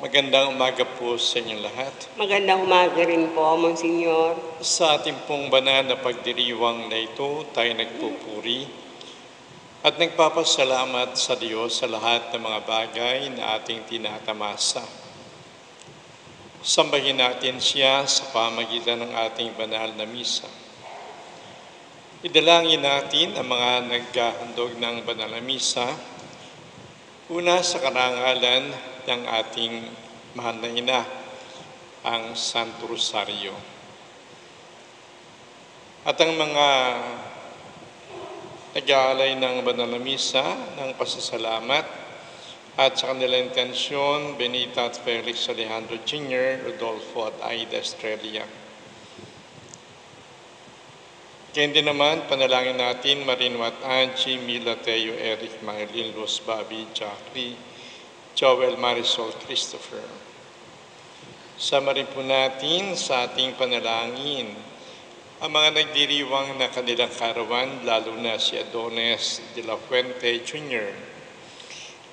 Magandang umaga po sa inyong lahat. Magandang umaga rin po, Monsignor. Sa ating pong banal na pagdiriwang na ito, tayo nagpupuri at nagpapasalamat sa Diyos sa lahat ng mga bagay na ating tinatamasa. Sambahin natin siya sa pamagitan ng ating banal na misa. Idalangin natin ang mga naghahandog ng banal na misa. Una sa karangalan ng ating mahal na ina, ang Santo Rosario. At ang mga nag-aalay ng banal na misa ng pasasalamat at sa kanilang intensyon, Benita at Felix Alejandro Jr., Rodolfo at Aida Estrella. Kaya din naman, panalangin natin Marino at Angie, Mila, Teo, Eric, Maylin, Luz, Bobby, Jackie, Joel, Marisol, Christopher. Sama rin po natin sa ating panalangin ang mga nagdiriwang na kanilang karawan, lalo na si Adonis de la Fuente Jr.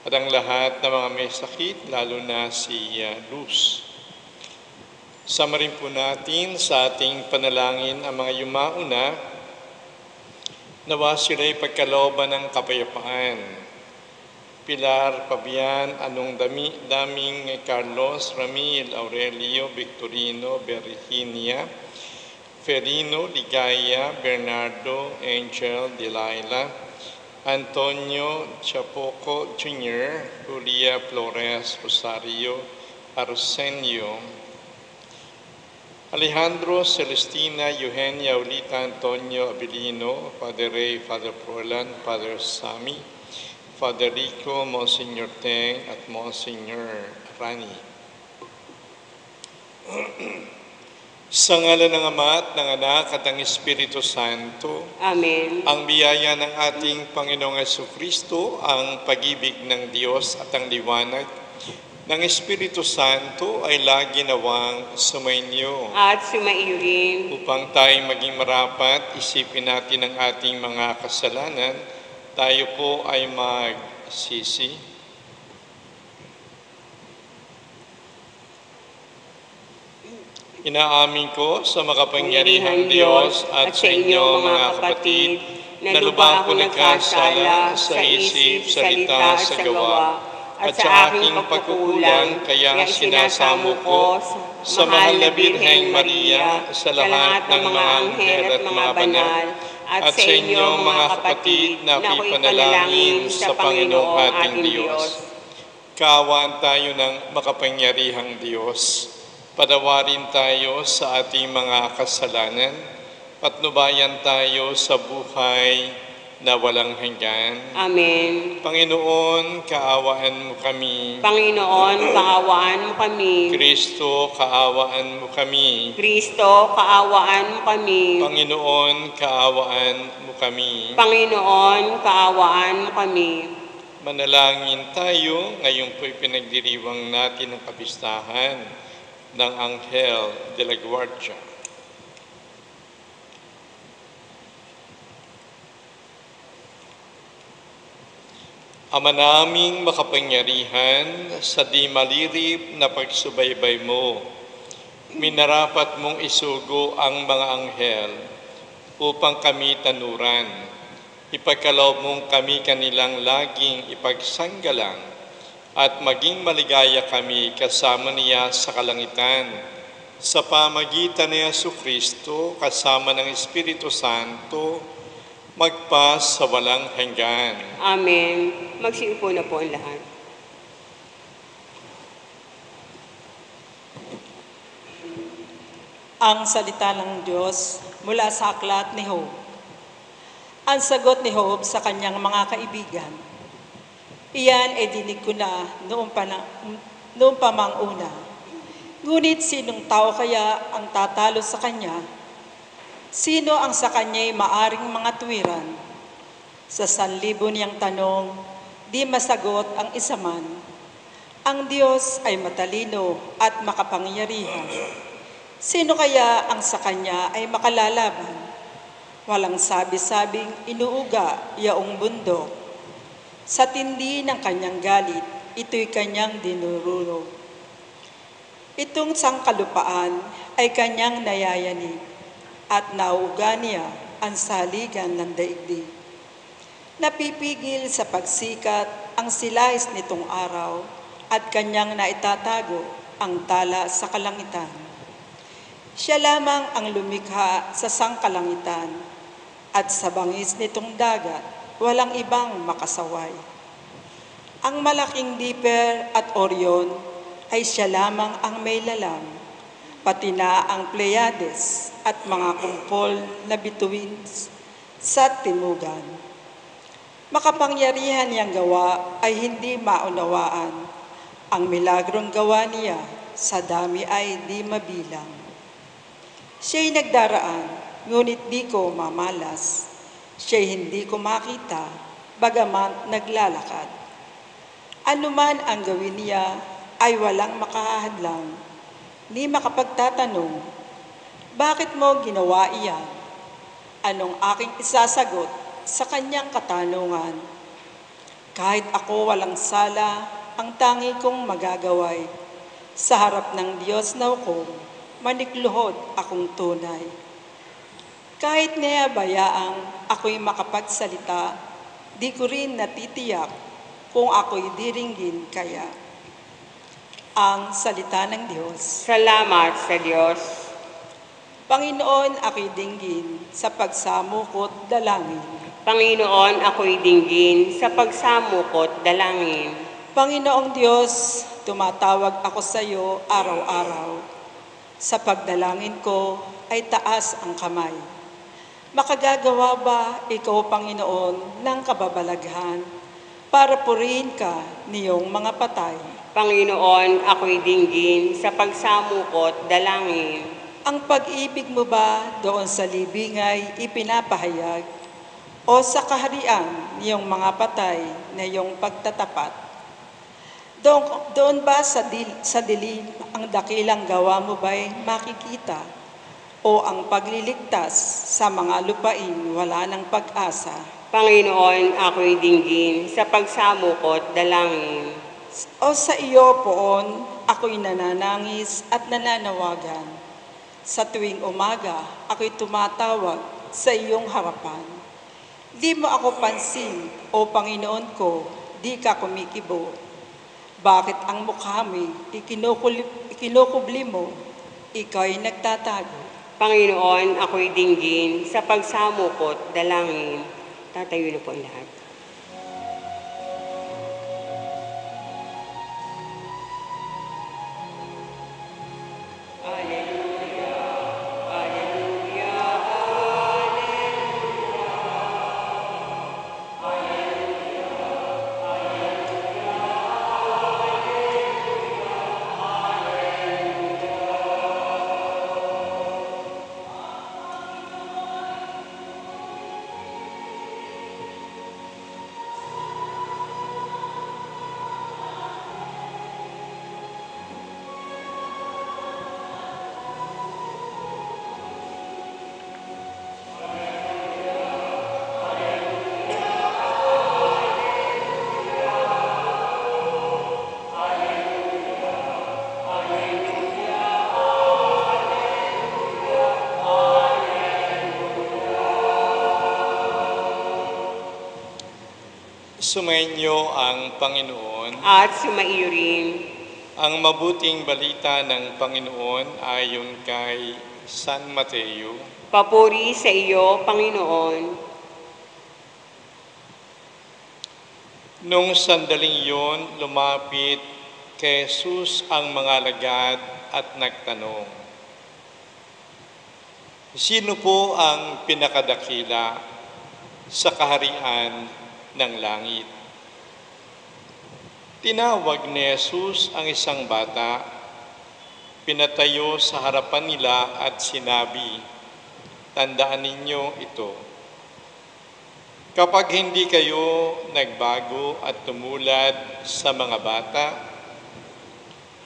At ang lahat ng mga may sakit, lalo na si Luz. Sama rin po natin sa ating panalangin ang mga yumauna, nawa sila'y pagkalooban ng kapayapaan. Pilar, Fabian, Daming, Carlos, Ramil, Aurelio, Victorino, Virginia, Ferino, Ligaya, Bernardo, Angel, Delilah, Antonio, Chapoco Jr., Julia Flores, Rosario, Arsenio, Alejandro, Celestina, Eugenia, Ulita, Antonio, Abilino, Father Ray, Father Frolan, Father Sami, Father Rico, Monsignor Teng at Monsignor Rani. Sa ngalan ng Ama at ng Anak at ng Espiritu Santo. Amen. Ang biyaya ng ating Panginoong Jesucristo, ang pag-ibig ng Diyos at ang liwanag ng Espiritu Santo ay lagi nawang sumainyo. At sumaiyo rin. Upang tayo maging marapat, isipin natin ang ating mga kasalanan. Tayo po ay magsisi. Inaamin ko sa makapangyarihang Diyos at sa inyo mga kapatid na lubhang ko nagkasala sa isip, salita, sa gawa at sa aking pagkukulang, kaya sinasamo ko sa mahal na Birheng Maria, sa lahat ng mga anghel at mga banal, at sa inyo mga kapatid na ipanalangin sa Panginoong ating Diyos. Kaawaan tayo ng makapangyarihang Diyos. Patawarin tayo sa ating mga kasalanan. Patnubayan tayo sa buhay na walang hanggan. Amen. Panginoon, kaawaan mo kami. Panginoon, kaawaan mo kami. Kristo, kaawaan mo kami. Kristo, kaawaan mo kami. Panginoon, kaawaan mo kami. Panginoon, kaawaan mo kami. Manalangin tayo, ngayon po'y pinagdiriwang natin ang kapistahan ng Anghel de la Guardia. Ama naming makapangyarihan, sa di malirip na pagsubaybay mo, minarapat mong isugo ang mga anghel upang kami tanuran. Ipagkaloob mong kami kanilang laging ipagsanggalang at maging maligaya kami kasama niya sa kalangitan. Sa pamagitan ni Jesucristo kasama ng Espiritu Santo, magpa sa walang hanggan. Amen. Magsiupo na po ang lahat. Ang salita ng Diyos mula sa aklat ni Job. Ang sagot ni Job sa kanyang mga kaibigan. Iyan ay dinig ko na noong pa mang una. Ngunit sinong tao kaya ang tatalo sa kanya? Sino ang sa kanya'y maaring mga tuwiran? Sa 1,000 niyang tanong, di masagot ang isa man. Ang Diyos ay matalino at makapangyarihan. Sino kaya ang sa Kanya ay makalalaban? Walang sabi-sabing inuuga yaong bundok. Sa tindi ng Kanyang galit, ito'y Kanyang dinururog. Itong sangkalupaan ay Kanyang nayayanig at nauuga niya ang saligan ng daigdig. Napipigil sa pagsikat ang silais nitong araw at Kanyang naitatago ang tala sa kalangitan. Siya lamang ang lumikha sa sangkalangitan at sa bangis nitong dagat, walang ibang makasaway. Ang malaking Dipper at Orion ay siya lamang ang may lalang, pati na ang Pleiades at mga kumpol na bituin sa timugan. Makapangyarihan niyang gawa ay hindi maunawaan. Ang milagrong gawa niya sa dami ay di mabilang. Siya'y nagdaraan, ngunit di ko mamalas. Siya'y hindi ko makita, bagaman naglalakad. Anuman ang gawin niya ay walang makahadlang. Ni makapagtatanong, bakit mo ginawa iyan? Anong aking isasagot sa kanyang katanungan? Kahit ako walang sala, ang tangi kong magagaway. Sa harap ng Diyos na hukom, manikluhod akong tunay. Kahit nayabayaang ako'y makapagsalita, di ko rin natitiyak kung ako'y diringgin kaya. Ang salita ng Diyos. Salamat sa Diyos. Panginoon, ako'y dinggin sa pagsamukot dalangin. Panginoon, ako'y dinggin sa pagsamukot dalangin. Panginoong Diyos, tumatawag ako sa iyo araw-araw. Sa pagdalangin ko ay taas ang kamay. Makagagawa ba ikaw, Panginoon, ng kababalaghan para purihin ka niyong mga patay? Panginoon, ako'y dinggin sa pagsamukot dalangin. Ang pag-ibig mo ba doon sa libing ay ipinapahayag o sa kaharian niyong mga patay na iyong pagtatapat? Doon ba sa dilim ang dakilang gawa mo ba'y makikita? O ang pagliligtas sa mga lupain wala ng pag-asa? Panginoon, ako'y dinggin sa pagsamukot dalangin. O sa iyo poon, ako'y nananangis at nananawagan. Sa tuwing umaga, ako'y tumatawag sa iyong harapan. Di mo ako pansin, O Panginoon ko, di ka kumikibo. Bakit ang mukha mo ikinukubli mo, ikaw'y nagtatago? Panginoon, ako'y dinggin sa pagsamukot dalangin. Tatayo na po ang lahat. Sumainyo ang Panginoon. At sumaiyo rin. Ang mabuting balita ng Panginoon ayon kay San Mateo. Papuri sa iyo, Panginoon. Nung sandaling yon, lumapit kay Jesus ang mga alagad at nagtanong, sino po ang pinakadakila sa kaharian ng langit? Tinawag ni Jesus ang isang bata, pinatayo sa harapan nila at sinabi, tandaan ninyo ito. Kapag hindi kayo nagbago at tumulad sa mga bata,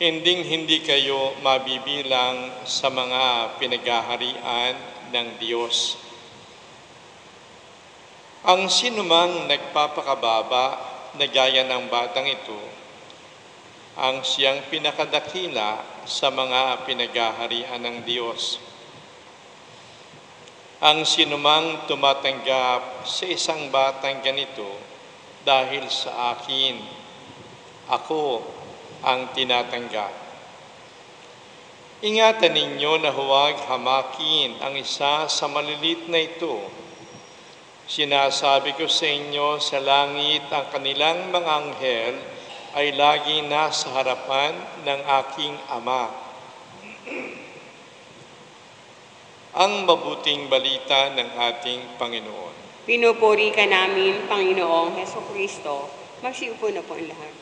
Hinding-hindi kayo mabibilang sa mga pinaghaharian ng Diyos. Ang sinumang nagpapakababa na gaya ng batang ito, ang siyang pinakadakila sa mga pinaghaharian ng Diyos. Ang sinumang tumatanggap sa isang batang ganito dahil sa akin, ako ang tinatanggap. Ingatan ninyo na huwag hamakin ang isa sa malilit na ito. Sinasabi ko sa inyo, sa langit ang kanilang mga anghel ay lagi nasa harapan ng aking Ama. Ang mabuting balita ng ating Panginoon. Pinupuri ka namin, Panginoong Hesukristo. Magsiupo na po ang lahat.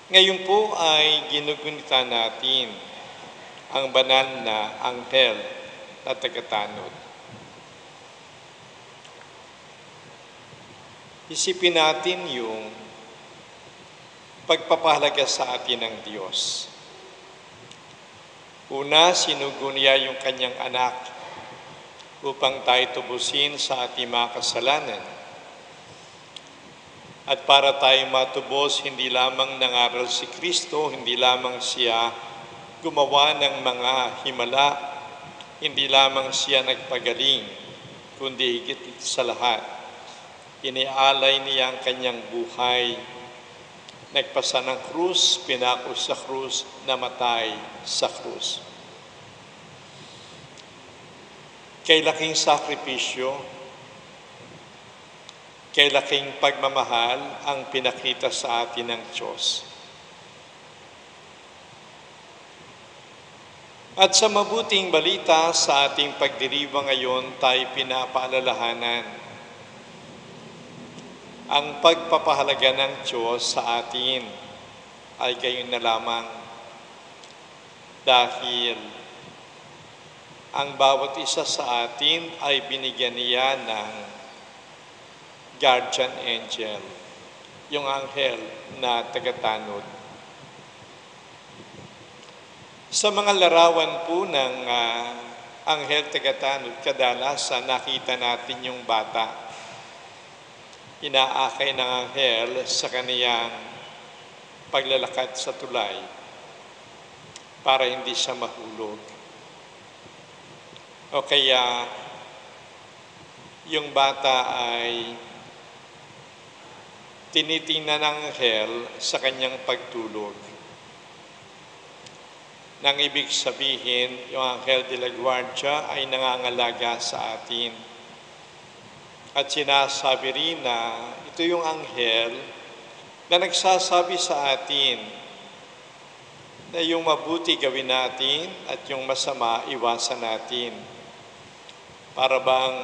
Ngayon po ay ginugunita natin ang banal na anghel na tagatanod. Isipin natin yung pagpapahalaga sa atin ng Diyos. Una, sinugo niya yung kanyang anak upang tayo tubusin sa ating mga kasalanan. At para tayo matubos, hindi lamang nangaral si Kristo, hindi lamang siya gumawa ng mga himala, hindi lamang siya nagpagaling, kundi higit sa lahat, inialay niya ang kanyang buhay, nagpasa ng krus, pinako sa krus, namatay sa krus. Kay laking sakripisyo, kay laking pagmamahal ang pinakita sa atin ng Diyos. At sa mabuting balita sa ating pagdiriwang ngayon, tayo pinapaalalahanan ang pagpapahalaga ng Diyos sa atin ay gayon na lamang dahil ang bawat isa sa atin ay binigyan niya ng guardian angel, yung anghel na tagatanod. Sa mga larawan po ng anghel tagatanod, kadalasan nakita natin yung bata. Inaakay ng anghel sa kaniyang paglalakad sa tulay para hindi siya mahulog. O kaya yung bata ay tinitingnan ng anghel sa kanyang pagtulog. Nang ibig sabihin, yung anghel de la guardia ay nangangalaga sa atin. At sinasabi rin na ito yung anghel na nagsasabi sa atin na yung mabuti gawin natin at yung masama iwasan natin. Para bang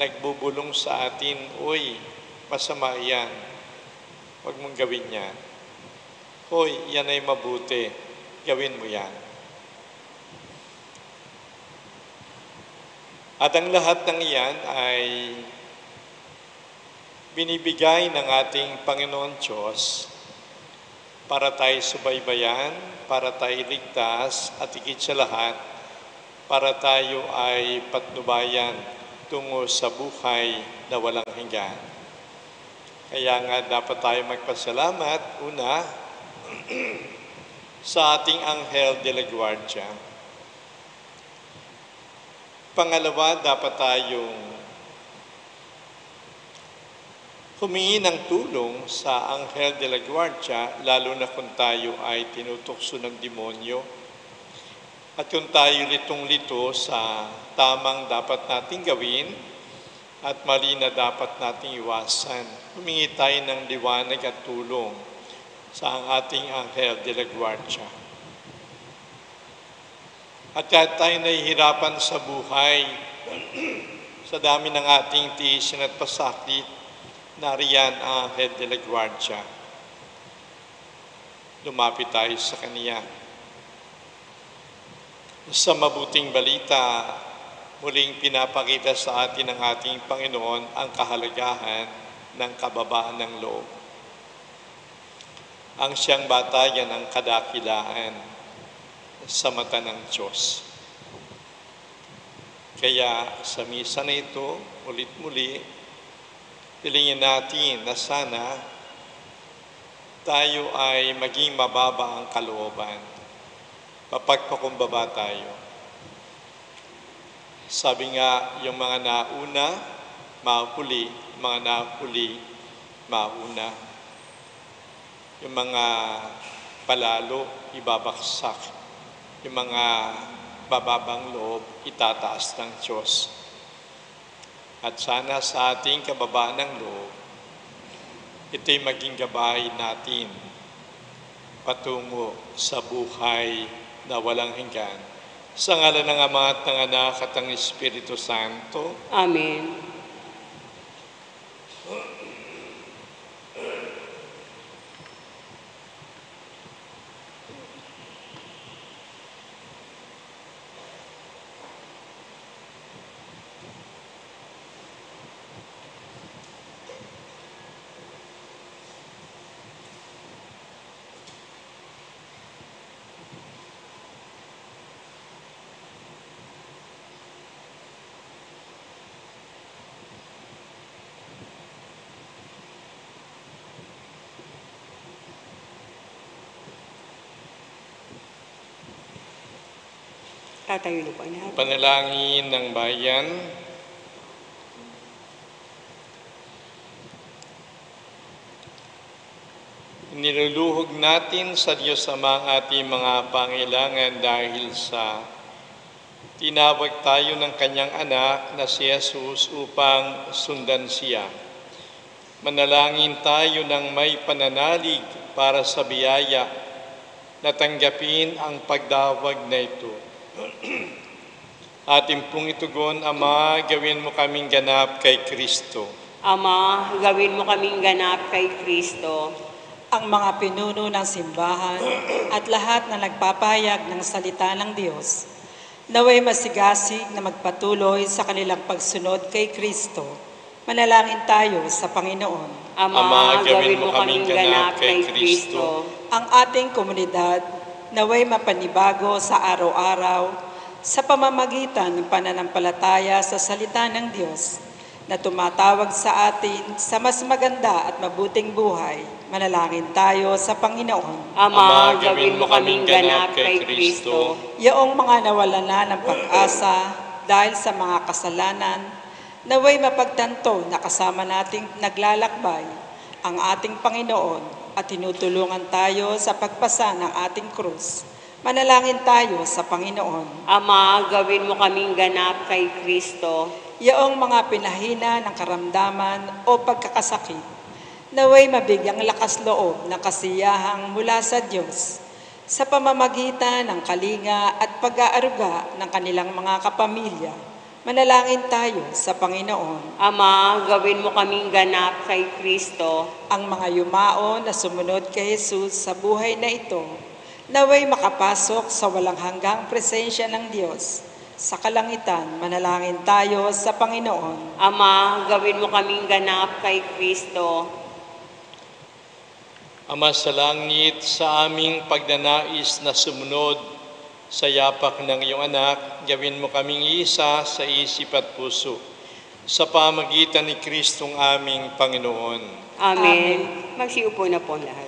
nagbubulong sa atin, uy, masama yan. Huwag mong gawin yan. Hoy, yan ay mabuti. Gawin mo yan. At ang lahat ng iyan ay binibigay ng ating Panginoon Diyos para tayo subaybayan, para tayo ligtas, at higit sa lahat, para tayo ay patnubayan tungo sa buhay na walang hanggan. Kaya nga dapat tayo magpasalamat, una, sa ating anghel de la guardia. Pangalawa, dapat tayong humingi ng tulong sa anghel de la guardia, lalo na kung tayo ay tinutokso ng demonyo at kung tayo litong-lito sa tamang dapat nating gawin at mali na dapat nating iwasan. Humingi tayo ng liwanag at tulong sa ating anghel de la guardia. At kahit tayo nahihirapan sa buhay, sa dami ng ating tiisin at pasakit, nariyan ang anghel de la guardia. Lumapit tayo sa kaniya. Sa mabuting balita, muling pinapakita sa atin ng ating Panginoon ang kahalagahan ng kababaan ng loob. ang siyang batayan ng kadakilaan sa mata ng Diyos. Kaya sa misa na ito, ulit muli, hilingin natin na sana tayo ay maging mababa ang kalooban. Mapagpakumbaba tayo. Sabi nga, yung mga nauna, mahuli, mga nahuli, mauna. Yung mga palalo, ibabaksak. Yung mga bababang loob, itataas ng Diyos. At sana sa ating kababaan ng loob, ito'y maging gabay natin patungo sa buhay na walang hanggan. Sa ngalan ng Ama at ng Anak at ng Espiritu Santo. Amen. Tatayo na po natin. Panalangin ng bayan. Niluluhog natin sa Diyos Ama ang ating mga pangailangan dahil sa tinawag tayo ng Kanyang anak na si Jesus upang sundan siya. Manalangin tayo ng may pananalig para sa biyaya na tanggapin ang pagdawag na ito. Ating pong itugon, Ama, gawin mo kaming ganap kay Kristo. Ama, gawin mo kaming ganap kay Kristo. Ang mga pinuno ng simbahan at lahat na nagpapahayag ng salita ng Diyos, naway masigasig na magpatuloy sa kanilang pagsunod kay Kristo. Manalangin tayo sa Panginoon. Ama, gawin mo kaming ganap kay Kristo. Ang ating komunidad naway mapanibago sa araw-araw sa pamamagitan ng pananampalataya sa salita ng Diyos na tumatawag sa atin sa mas maganda at mabuting buhay. Manalangin tayo sa Panginoon. Ama, gawin mo kaming ganap kay Kristo. Yaong mga nawalan na ng pag-asa dahil sa mga kasalanan, naway mapagtanto na kasama nating naglalakbay ang ating Panginoon at tinutulungan tayo sa pagpasa ng ating krus. Manalangin tayo sa Panginoon. Ama, gawin mo kaming ganap kay Kristo. Yaong mga pinahina ng karamdaman o pagkakasakit, naway mabigyang lakas loob na kasiyahang mula sa Diyos sa pamamagitan ng kalinga at pag-aaruga ng kanilang mga kapamilya. Manalangin tayo sa Panginoon. Ama, gawin mo kaming ganap kay Kristo. Ang mga yumao na sumunod kay Jesus sa buhay na ito, naway makapasok sa walang hanggang presensya ng Diyos. Sa kalangitan, manalangin tayo sa Panginoon. Ama, gawin mo kaming ganap kay Kristo. Ama sa langit, sa aming pagnanais na sumunod sa yapak ng iyong anak, gawin mo kaming isa sa isip at puso, sa pamagitan ni Kristong aming Panginoon. Amen. Magsiupo na po lahat.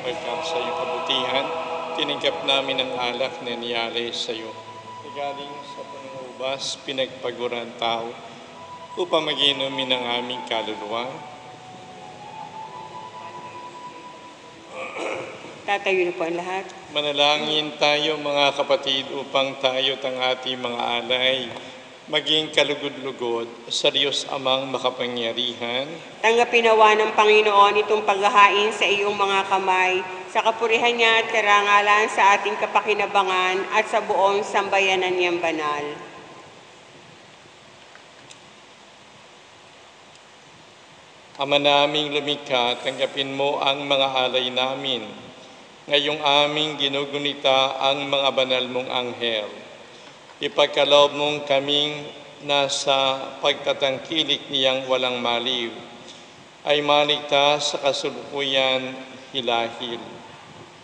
pagkat sa iyong kabutihan, tinanggap namin ang alak na niyari sa iyo. Galing sa pangungubas, pinagpaguran tao, upang mag-inumin ang aming kaluluwa. Tatayo na po ang lahat. Manalangin tayo mga kapatid upang tayo at ang ating mga alay maging kalugod-lugod sa Diyos Amang makapangyarihan. Tanggapin nawa ng Panginoon itong paghahain sa iyong mga kamay, sa kapurihan niya at karangalan sa ating kapakinabangan at sa buong sambayanan niyang banal. Ama naming lumikha, tanggapin mo ang mga alay namin. Ngayong aming ginugunita ang mga banal mong anghel. Ipagkaloob mong kaming nasa pagtatangkilik niyang walang maliw, ay maligtas sa kasalukuyan hilahil,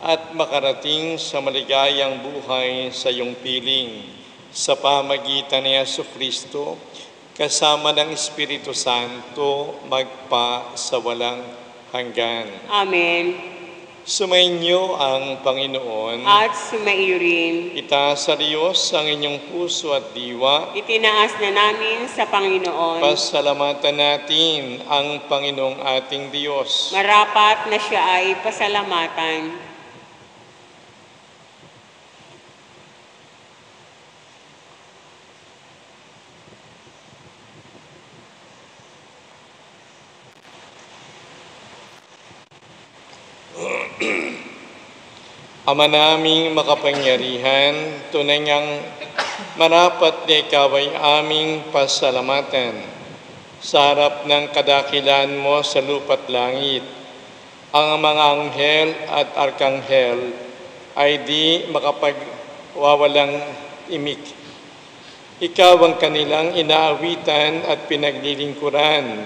at makarating sa maligayang buhay sa iyong piling, sa pamagitan ni Jesucristo, kasama ng Espiritu Santo, magpa sa walang hanggan. Amen. Sumainyo ang Panginoon. At sumaiyo rin. Itaas sa Diyos ang inyong puso at diwa. Itinaas na namin sa Panginoon. Pasalamatan natin ang Panginoong ating Diyos. Marapat na siya ay pasalamatan. Ama naming makapangyarihan, tunay ngang marapat na ikaw ay aming pasalamatan sa harap ng kadakilan mo sa lupa't langit. Ang mga anghel at arkanghel ay di makapagwawalang imik. Ikaw ang kanilang inaawitan at pinaglilingkuran,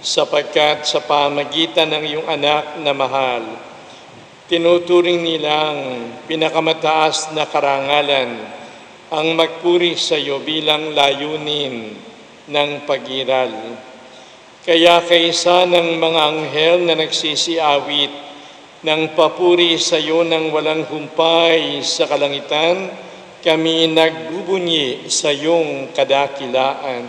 sapagkat sa pamagitan ng iyong anak na mahal, tinuturing nilang pinakamataas na karangalan ang magpuri sa iyo bilang layunin ng pag-iral. Kaya kaysa ng mga anghel na nagsisiawit ng papuri sa iyo ng walang humpay sa kalangitan, kami nagbubunyi sa iyong kadakilaan.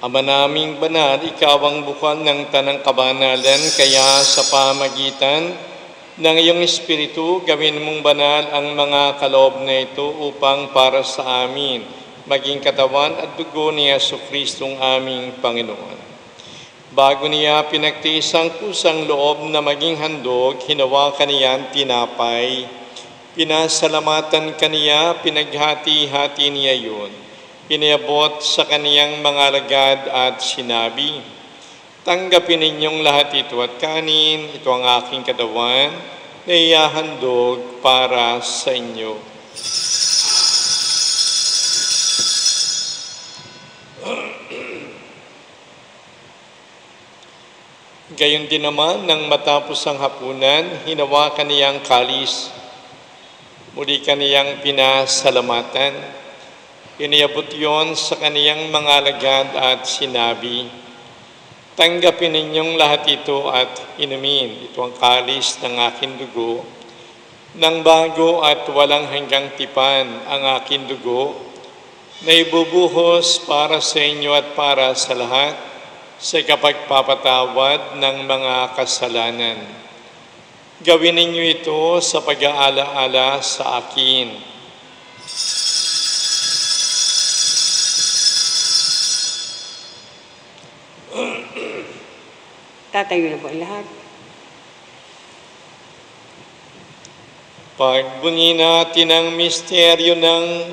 Ama naming banal, ikaw ang bukal ng tanang kabanalan, kaya sa pamagitan ng iyong Espiritu, gawin mong banal ang mga kaloob na ito upang para sa amin maging katawan at dugo ni Jesucristong aming Panginoon. Bago niya pinagtiis ang kusang loob na maging handog, hinawakan niya ang tinapay, pinasalamatan kaniya, pinaghati-hati niya yun. Iniabot sa kaniyang mga alagad at sinabi, "Tanggapin ninyong lahat ito at kanin, ito ang aking katawan na ihahandog para sa inyo." Gayon din naman, nang matapos ang hapunan, hinawakan niyang kalis, muli kaniyang pinasalamatan. Iniabot yon sa kaniyang mga alagad at sinabi, "Tanggapin ninyong lahat ito at inumin. Ito ang kalis ng aking dugo, ng bago at walang hanggang tipan ang aking dugo, na ibubuhos para sa inyo at para sa lahat sa kapagpapatawad ng mga kasalanan. Gawin ninyo ito sa pag-aala-ala sa akin. Tatayo na po ang lahat. Pagbunyi natin ang misteryo ng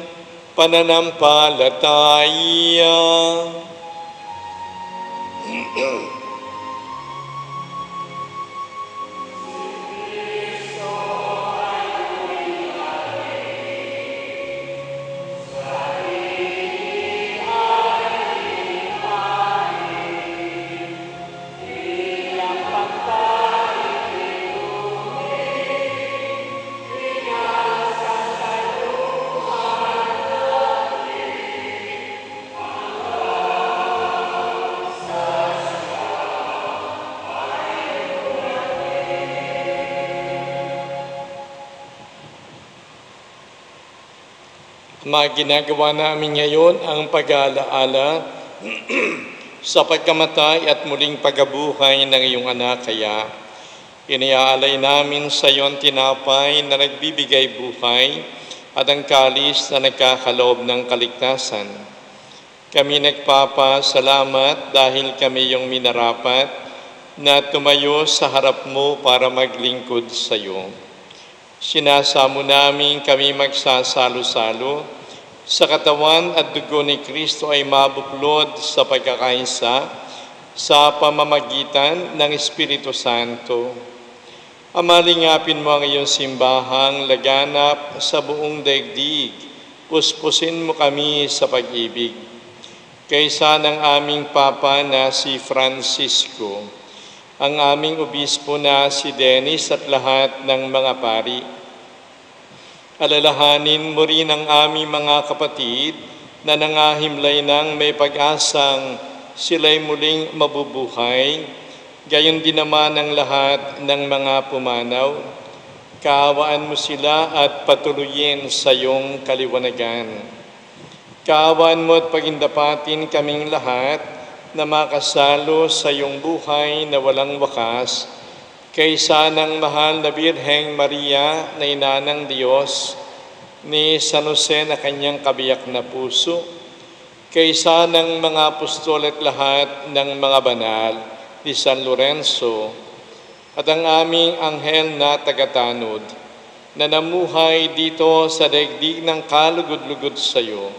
pananampalataya. Ginagawa namin ngayon ang pag-aalaala sa pagkamatay at muling pagkabuhay ng iyong anak. Kaya iniaalay namin sa iyong tinapay na nagbibigay buhay at ang kalis na nagkakaloob ng kaligtasan. Kami nagpapasalamat dahil kami iyong minarapat na tumayo sa harap mo para maglingkod sa iyo. Sinasamo namin kami magsasalo-salo sa katawan at dugo ni Kristo ay mabuklod sa pagkakaisa sa pamamagitan ng Espiritu Santo. Amalingapin mo ang iyong simbahang laganap sa buong daigdig. Puspusin mo kami sa pag-ibig. Kaysa ng aming Papa na si Francisco, ang aming obispo na si Dennis at lahat ng mga pari. Alalahanin mo rin ang aming mga kapatid na nangahimlay ng may pag-asang sila'y muling mabubuhay, gayon din naman ang lahat ng mga pumanaw. Kaawaan mo sila at patuloyin sa iyong kaliwanagan. Kaawaan mo at pagindapatin kaming lahat na makasalo sa iyong buhay na walang wakas, kaysa ng mahal na Birheng Maria na ina ng Diyos, ni San Jose na kanyang kabiyak na puso, kaysa ng mga apostol at lahat ng mga banal, ni San Lorenzo, at ang aming anghel na tagatanod, na namuhay dito sa daigdig ng kalugod-lugod sa iyo,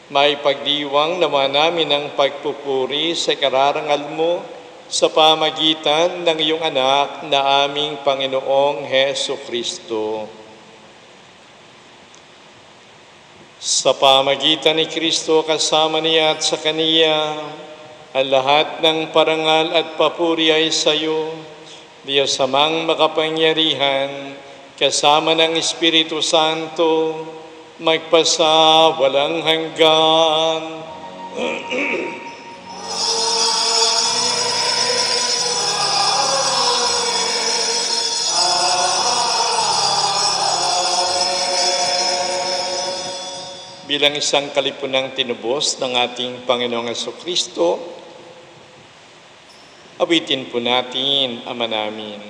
may pagdiwang naman namin ang pagpupuri sa kararangal mo sa pamagitan ng iyong anak na aming Panginoong Heso Kristo. Sa pamagitan ni Kristo kasama niya at sa Kaniya, ang lahat ng parangal at papuri ay sa iyo, Diyos Amang makapangyarihan, kasama ng Espiritu Santo, magpasa walang hanggan. Bilang isang kalipunang tinubos ng ating Panginoong Jesucristo, awitin po natin, Ama namin.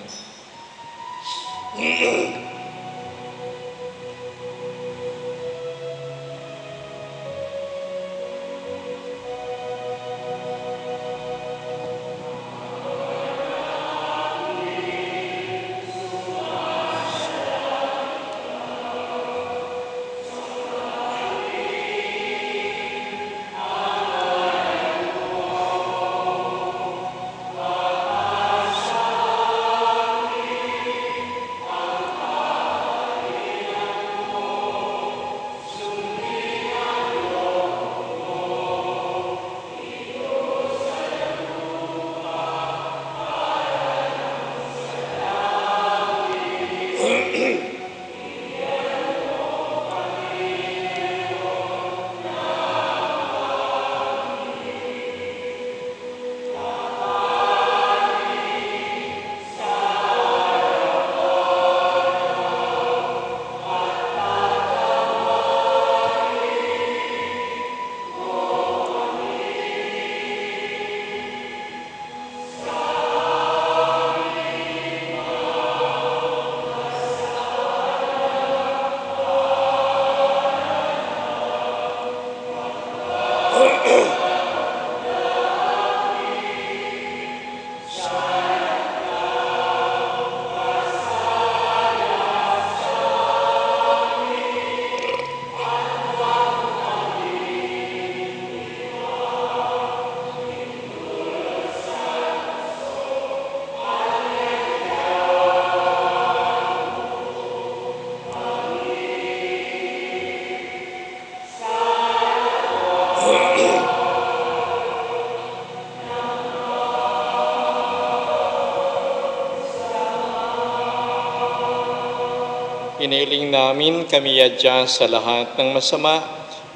piniling namin kami adya sa lahat ng masama,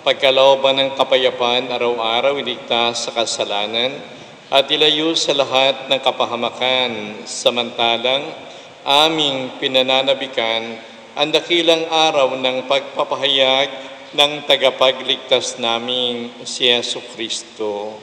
pagkalooban ng kapayapaan araw-araw iligtas sa kasalanan, at ilayo sa lahat ng kapahamakan, samantalang aming pinananabikan ang dakilang araw ng pagpapahayag ng tagapagligtas naming si Yesu Kristo.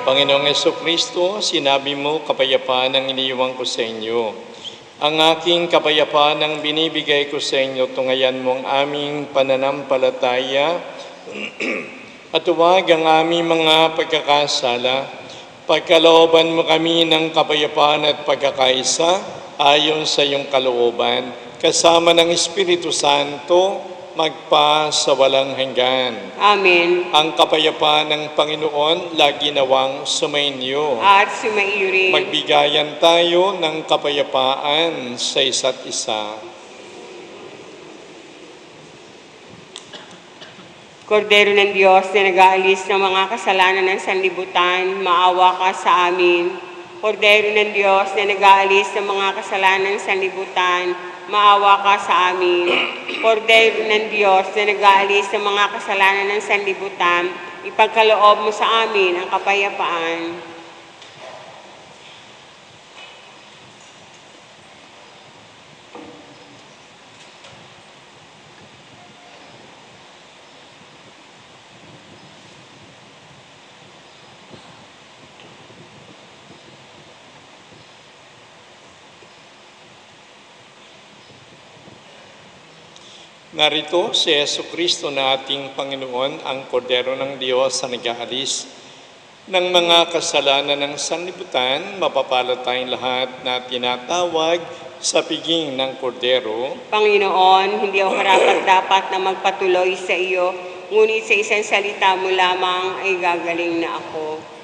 Panginoong Jesucristo, sinabi mo, kapayapaan ang iniiwan ko sa inyo. Ang aking kapayapaan ang binibigay ko sa inyo, tungayan mo ang aming pananampalataya at huwag ang aming mga pagkakasala. Pagkalooban mo kami ng kapayapaan at pagkakaisa ayon sa iyong kalooban, kasama ng Espiritu Santo, magpa sa walang hanggan. Amen. Ang kapayapaan ng Panginoon lagi nawang sumainyo. At sumaiyo rin. Magbigayan tayo ng kapayapaan sa isa't isa. Kordero ng Diyos na nag-aalis ng mga kasalanan ng sanlibutan, maawa ka sa amin. Kordero ng Diyos na nag-aalis ng mga kasalanan ng sanlibutan, maawa ka sa amin. Kordero ng Diyos na nag-aalis ng mga kasalanan ng sanlibutan, ipagkaloob mo sa amin ang kapayapaan. Narito si Yesu Kristo na ating Panginoon, ang Kordero ng Diyos na nag-aalis ng mga kasalanan ng sanlibutan. Mapapalad tayong lahat na tinatawag sa piging ng Kordero. Panginoon, hindi ako karapat-dapat na magpatuloy sa iyo, ngunit sa isang salita mo lamang ay gagaling na ako.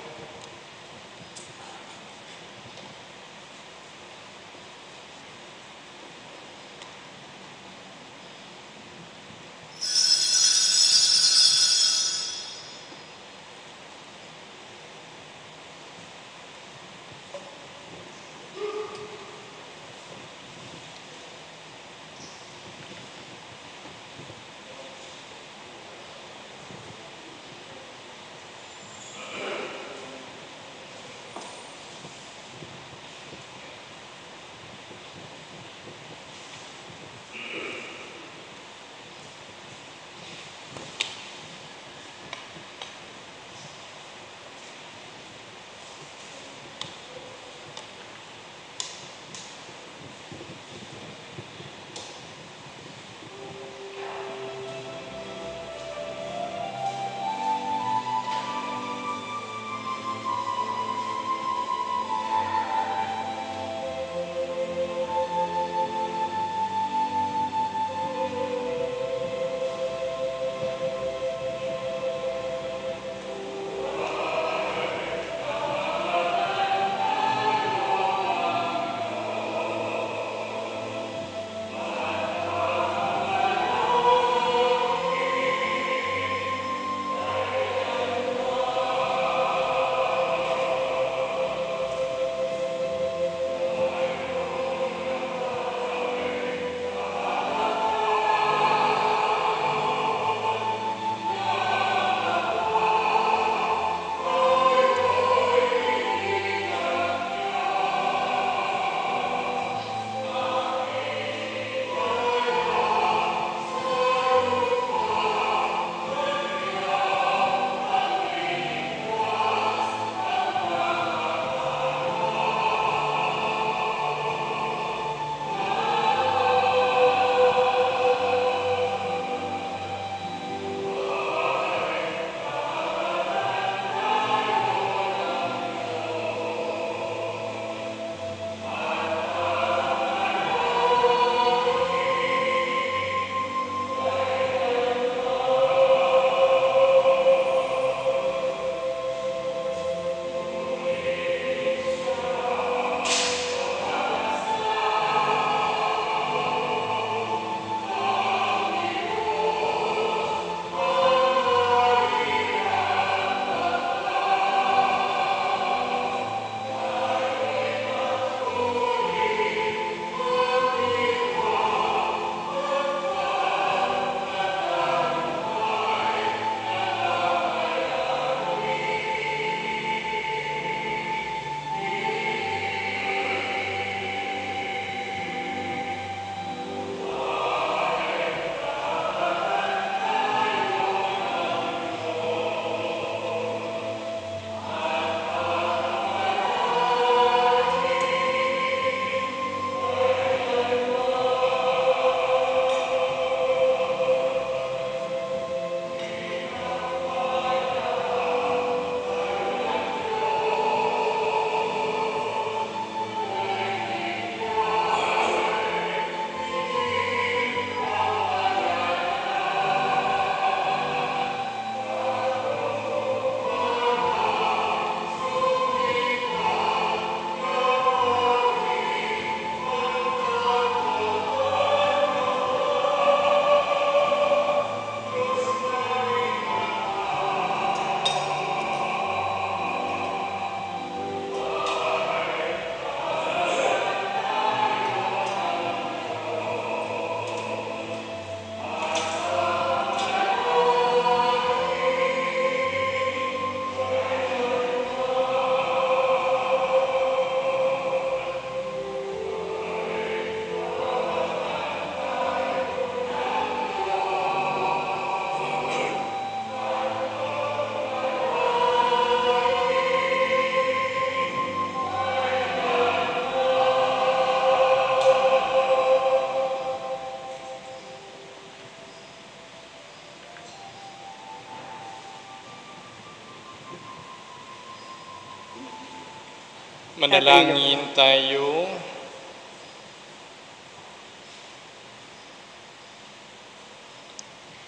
Manalangin tayo.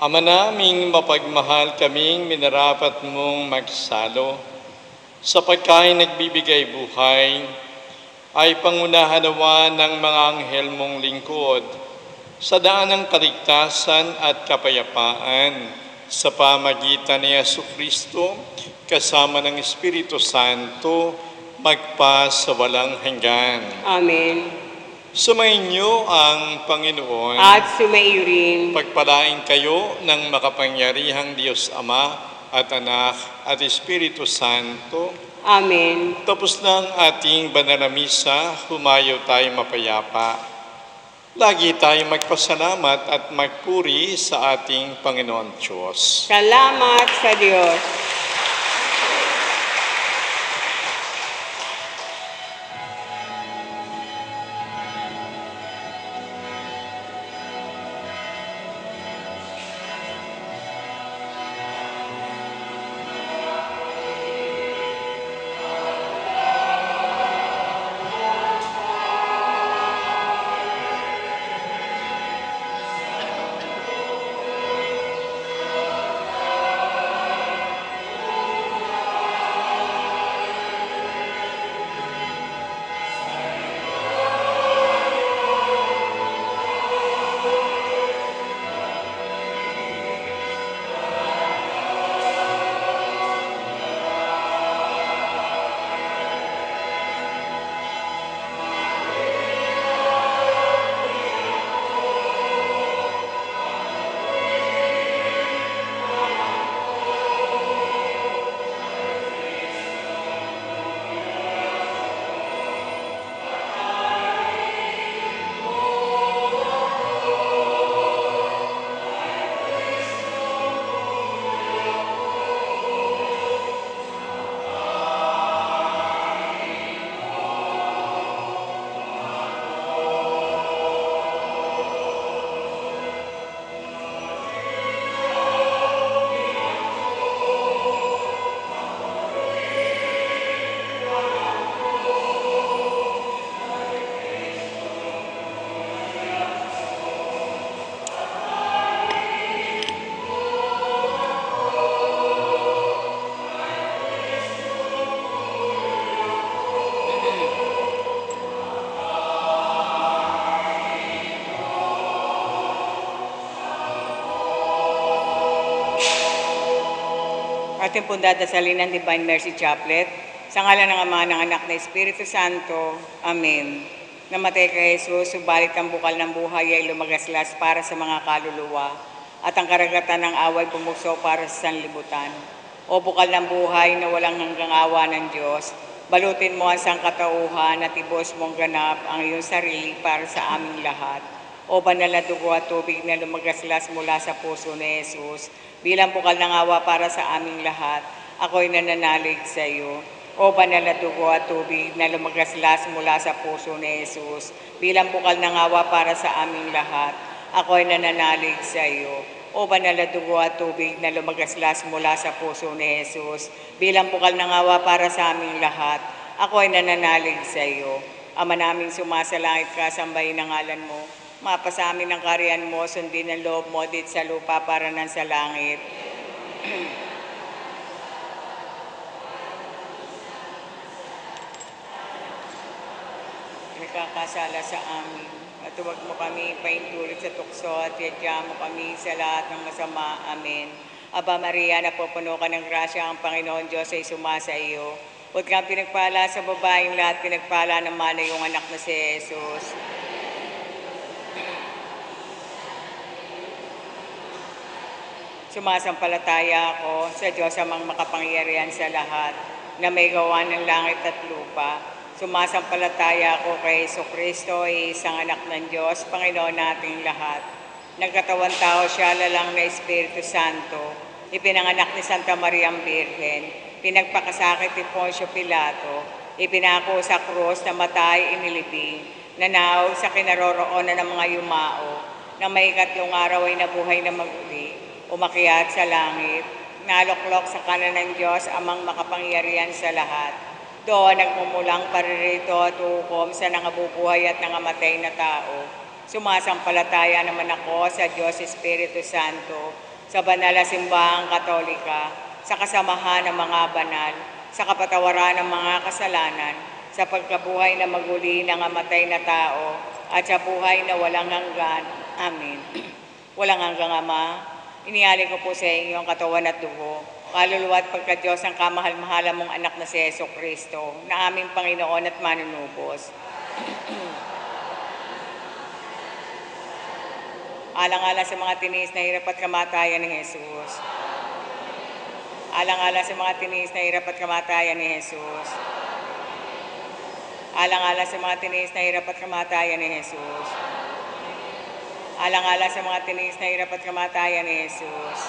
Ama naming mapagmahal, kaming minarapat mong magsalo sa pagkain nagbibigay buhay, ay pangunahan nawa ng mga anghel mong lingkod sa daan ng kaligtasan at kapayapaan sa pamagitan ni Jesucristo kasama ng Espiritu Santo magpa sa walang hanggan. Amen. Sumainyo ang Panginoon. At sumaiyo rin. Pagpalain kayo ng makapangyarihang Diyos Ama at Anak at Espiritu Santo. Amen. Tapos ng ating banal na misa, humayo tayo mapayapa. Lagi tayong magpasalamat at magpuri sa ating Panginoon Diyos. Salamat sa Diyos. Ating pong dadasalin ng Divine Mercy Chaplet, sa ngalan ng Ama, ng Anak, na Espiritu Santo. Amen. Namatay kay Jesus, subalit ang bukal ng buhay ay lumagaslas para sa mga kaluluwa, at ang karagatan ng away bumukso para sa sanlibutan. O bukal ng buhay na walang hanggang awa ng Diyos, balutin mo ang sangkatauhan at ibos mong ganap ang iyong sarili para sa aming lahat. O banal na dugo at tubig na lumagaslas mula sa puso ni Jesus, bilang bukal ng awa para sa aming lahat, ako'y nananalig sa iyo. O banal na dugo at tubig na lumagaslas mula sa puso ni Jesus, bilang bukal ng awa para sa aming lahat, ako'y nananalig sa iyo. O banal na dugo at tubig na lumagaslas mula sa puso ni Jesus, bilang bukal ng awa para sa aming lahat, ako'y nananalig sa iyo. Ama naming sumasalangit ka, sambahin ang ngalan mo. Mapasa amin ang kaharian mo, sundin ang loob mo dit sa lupa para nan sa langit. Nakakasala sa amin, at huwag mo kami paintulid sa tukso at yadya mo kami sa lahat ng masama. Amen. Aba Maria, napupuno ka ng grasya, ang Panginoon Diyos ay sumasa iyo. Huwag kang pinagpala sa babaeng lahat, pinagpala naman ay iyong anak na si Jesus. Sumasampalataya ako sa Diyos amang makapangyarihan sa lahat, na may gawa ng langit at lupa. Sumasampalataya ako kay Jesucristo, isang anak ng Diyos, Panginoon nating lahat. Nagkatawang tao siya, lalang na Espiritu Santo, ipinanganak ni Santa Mariang Birhen, pinagpakasakit ni Poncio Pilato, ipinako sa krus, namatay, inilibing, nanaog sa kinaroroonan ng mga yumao, na may ikatlong araw ay nabuhay na maguli, umakyat sa langit, naluklok sa kanan ng Diyos amang makapangyarihan sa lahat. Doon nagmumulang paririto at hukom sa nangabubuhay at nangamatay na tao. Sumasampalataya naman ako sa Diyos Espiritu Santo, sa banal na simbahang katolika, sa kasamahan ng mga banal, sa kapatawaran ng mga kasalanan, sa pagkabuhay na maguli ng amatay na tao, at sa buhay na walang hanggan. Amen. Walang hanggang Ama, inialay ko po sa inyo ang katawan at dugo, kaluluwa at pagka-Diyos ang kamahal-mahala mong anak na si Jesucristo, na aming Panginoon at manunubos. Alang-alang sa mga tinis na hirap at kamatayan ni Jesus. Alang-alang sa mga tinis na hirap at kamatayan ni Jesus. Alang-alang sa mga tinis na hirap at kamatayan ni Jesus. Alang-alang sa mga tinis na hirap at kamatayan ni Jesus.